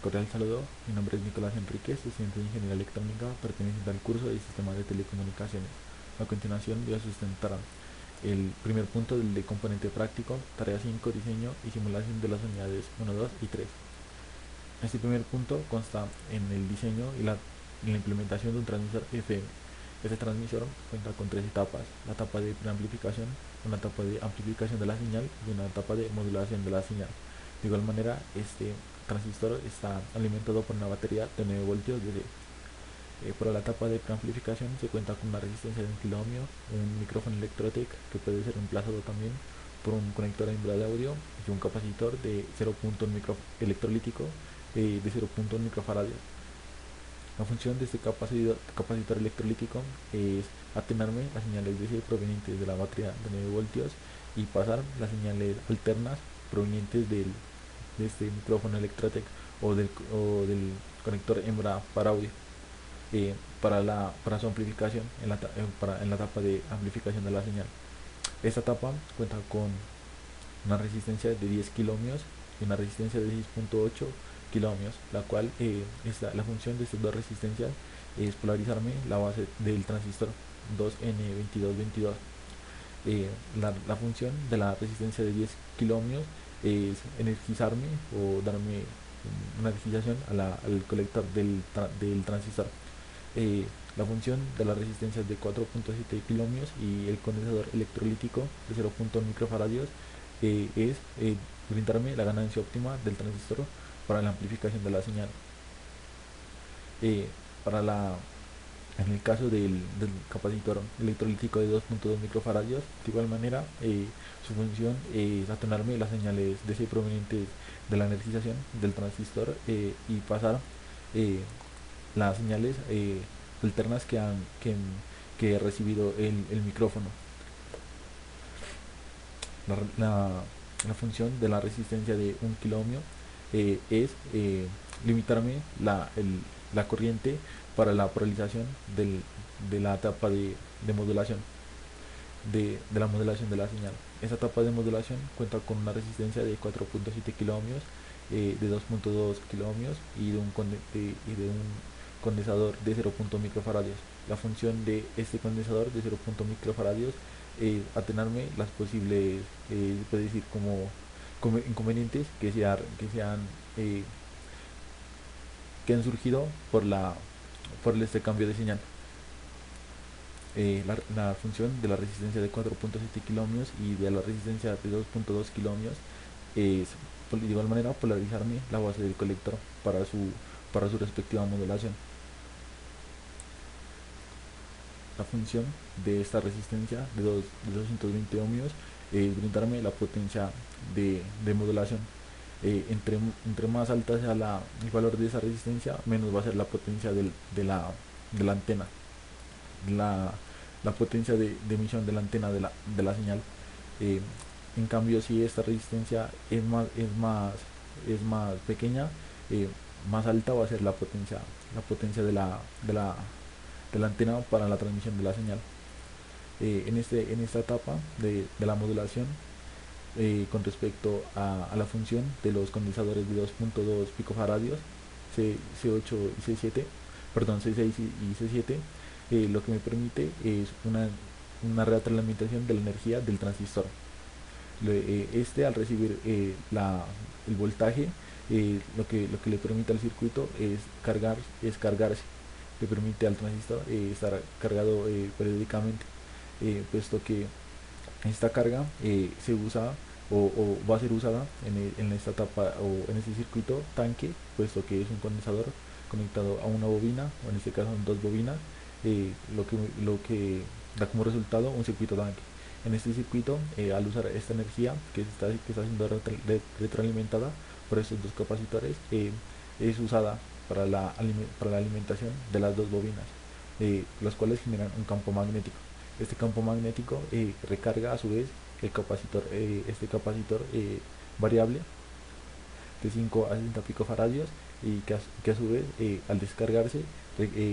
Cordial saludo, mi nombre es Nicolás Enríquez, estudiante de Ingeniería Electrónica perteneciente al curso de Sistemas de Telecomunicaciones. A continuación voy a sustentar el primer punto del de componente práctico, tarea 5, diseño y simulación de las unidades 1, 2 y 3. Este primer punto consta en el diseño y la implementación de un transmisor FM. Este transmisor cuenta con tres etapas: la etapa de preamplificación, una etapa de amplificación de la señal y una etapa de modulación de la señal. De igual manera, este transistor está alimentado por una batería de 9 voltios DC. Para la etapa de preamplificación se cuenta con una resistencia de 1 kilo ohmio, un micrófono Electrotec que puede ser reemplazado también por un conector a hembra de audio y un capacitor de 0.1 electrolítico de 0.1 microfaradio. La función de este capacitor electrolítico es atenuarme las señales DC provenientes de la batería de 9 voltios y pasar las señales alternas provenientes de este micrófono Electrotec o del conector hembra para audio, para su amplificación en la etapa de amplificación de la señal. Esta etapa cuenta con una resistencia de 10 kilo ohmios y una resistencia de 6.8 kilo ohmios, la cual la función de estas dos resistencias es polarizarme la base del transistor 2N2222. La función de la resistencia de 10 kilo ohmios es energizarme o darme una energización al colector del transistor. La función de la resistencia es de 4.7 kilo ohmios y el condensador electrolítico de 0.1 microfaradios es brindarme la ganancia óptima del transistor para la amplificación de la señal. Eh, para la en el caso del capacitor electrolítico de 2.2 microfaradios, de igual manera, su función es atenuarme las señales DC provenientes de la energización del transistor y pasar las señales alternas que he recibido el micrófono. La, la, la función de la resistencia de 1 kilo ohmio es limitarme la corriente para la polarización de la etapa de modulación de la modulación de la señal. Esta etapa de modulación cuenta con una resistencia de 4.7 kilo ohmios, de 2.2 kilo ohmios y de un condensador de 0.1 microfaradios. La función de este condensador de 0.1 microfaradios es atenuarme las posibles, puede decir, como inconvenientes eh, que han surgido por este cambio de señal. La función de la resistencia de 4.7 kilo ohmios y de la resistencia de 2.2 kilo ohmios es de igual manera polarizarme la base del colector para su respectiva modulación. La función de esta resistencia de 220 ohmios es brindarme la potencia de modulación. Entre más alta sea el valor de esa resistencia, menos va a ser la potencia de la antena, la, la potencia de emisión de la antena de la señal. Eh, en cambio, si esta resistencia es más pequeña, eh, más alta va a ser la potencia de la antena para la transmisión de la señal. En esta etapa de la modulación, con respecto a la función de los condensadores de 2.2 picofaradios, C8 y C7, perdón, C6 y C7, lo que me permite es una retroalimentación de la energía del transistor. Al recibir el voltaje, lo que le permite al circuito es cargarse, le permite al transistor estar cargado periódicamente, puesto que esta carga se usa o va a ser usada en esta etapa o en este circuito tanque, puesto que es un condensador conectado a una bobina, o en este caso son dos bobinas, lo que da como resultado un circuito tanque. En este circuito, al usar esta energía que está siendo retroalimentada por estos dos capacitores, es usada para la alimentación de las dos bobinas, las cuales generan un campo magnético. Este campo magnético recarga a su vez este capacitor variable de 5 a 60 picofaradios, y que a su vez, al descargarse,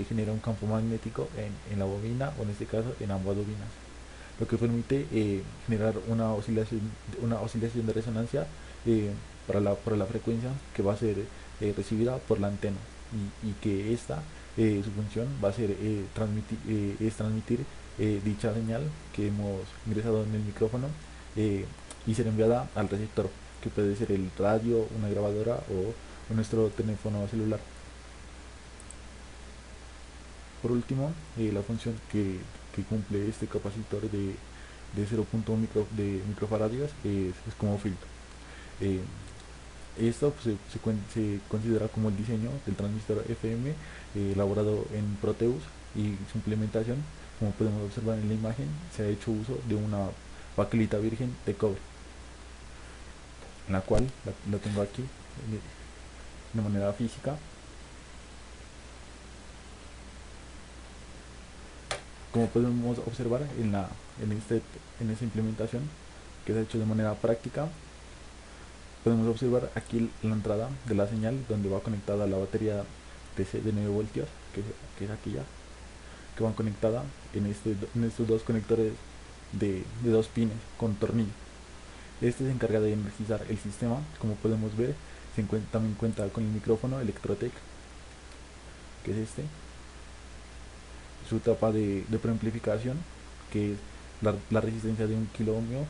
genera un campo magnético en la bobina, o en este caso en ambas bobinas, lo que permite generar una oscilación de resonancia para la frecuencia que va a ser recibida por la antena, y que esta, su función va a ser transmitir dicha señal que hemos ingresado en el micrófono, y ser enviada al receptor, que puede ser el radio, una grabadora o nuestro teléfono celular. Por último, la función que cumple este capacitor de 0.1 microfaradios es como filtro. Eh, Esto pues, se considera como el diseño del transistor FM, elaborado en Proteus, y su implementación, como podemos observar en la imagen, se ha hecho uso de una baquelita virgen de cobre, la cual la tengo aquí de manera física. Como podemos observar en esta implementación que se ha hecho de manera práctica, podemos observar aquí la entrada de la señal, donde va conectada la batería de 9 voltios, que es aquí ya, que van conectada en estos dos conectores de dos pines con tornillo. Este se encarga de energizar el sistema. Como podemos ver, también cuenta con el micrófono Electrotec, que es este, su tapa de preamplificación, que es la resistencia de 1 kilo ohmio,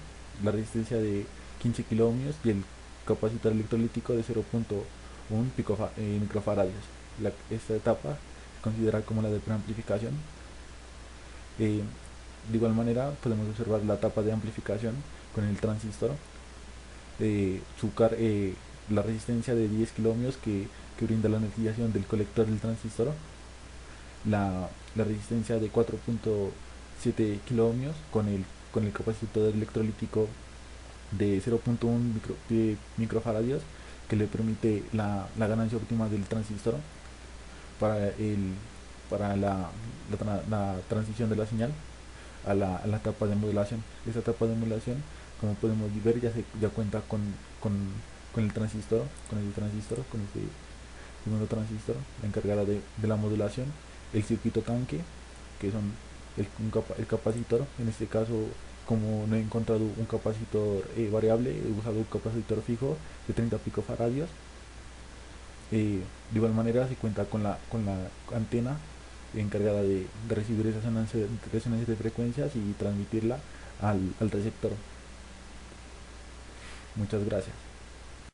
la resistencia de 15 kilo ohmios, y el capacitor electrolítico de 0.1 microfaradios. Esta etapa se considera como la de preamplificación. De igual manera podemos observar la etapa de amplificación con el transistor, la resistencia de 10 kilo ohmios que brinda la energización del colector del transistor, la resistencia de 4.7 kilo ohmios con el capacitor electrolítico de 0.1 microfaradios, que le permite la ganancia óptima del transistor para, la transición de la señal a la etapa de modulación. Esta etapa de modulación, como podemos ver, ya cuenta con el transistor, con este segundo transistor, la encargada de la modulación, el circuito tanque, que son el capacitor. En este caso, como no he encontrado un capacitor variable, he usado un capacitor fijo de 30 picofaradios. De igual manera, se cuenta con la antena encargada de recibir esas resonancias de frecuencias y transmitirla al receptor. Muchas gracias.